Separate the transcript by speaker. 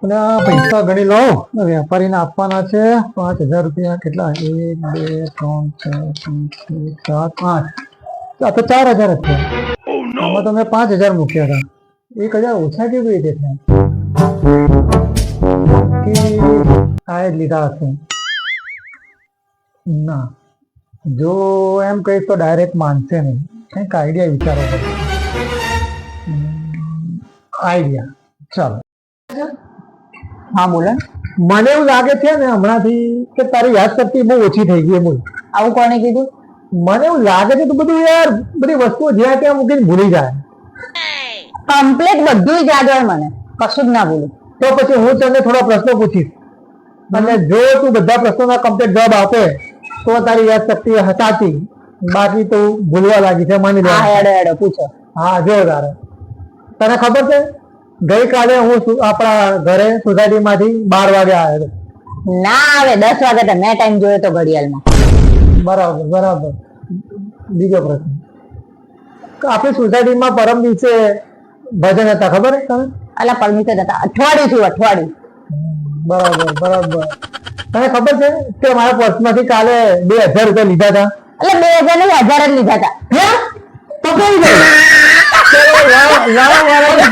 Speaker 1: અને આ પૈસા ગણી લો, વેપારીને આપવાના છે 5,000 રૂપિયા. કેટલા? 1 2 3 4 5 6 7 8. આ તો 4,000 જ થયા. આમાં તો મેં 5,000 મૂક્યા હતા. 1,000 ઓછા કેવી રીતે થયા? આ જ લીધા હશે. ના, જો એમ કહીશ તો ડાયરેક્ટ માનશે નહીં. કંઈક આઈડિયા વિચારો પડે. આઈડિયા, ચાલો.
Speaker 2: હા બોલો.
Speaker 1: મને એવું લાગે છે ને હમણાંથી કે તારી યાદશક્તિ બહુ ઓછી થઈ ગઈ. બોલ,
Speaker 2: આવું કોને કીધું?
Speaker 1: મને એવું લાગે છે તું બધું યાર બધી વસ્તુઓ જ્યાં ત્યાં મૂકીને ભૂલી જાય.
Speaker 2: કમ્પ્લીટ બધું જ યાદ હોય મને, કશું જ ના ભૂલું.
Speaker 1: તો પછી હું તને થોડા પ્રશ્નો પૂછીશ અને જો તું બધા પ્રશ્નોના કમ્પ્લીટ જવાબ આપે તો તારી યાદશક્તિ સાચી, બાકી તો ભૂલવા લાગી છે માની લે.
Speaker 2: હા હેડો હેડો પૂછો.
Speaker 1: હા જો તારે તને ખબર છે ગઈકાલે હું આપણા ઘરે સોસાયટી માંથી 12 વાગે આવ્યો હતો.
Speaker 2: ના આવે 10 વાગે તો મેં ટાઈમ જોયો તો ઘડિયાળમાં.
Speaker 1: બરાબર બરાબર. બીજો પ્રશ્ન, આપણી સોસાયટીમાં પરમ દિવસે ભજન હતા, ખબર છે તને?
Speaker 2: અલા પરમિશન હતા, અઠવાડિયું થયું અઠવાડિયું.
Speaker 1: બરાબર બરાબર. તને ખબર છે કે મારા પર્સમાંથી કાલે 2,000 રૂપિયા લીધા હતા?
Speaker 2: એટલે 2,000 નહીં 1,000 જ લીધા હતા.
Speaker 1: હે? પકડી ગઈ. ચલો વાહ વાહ વાહ.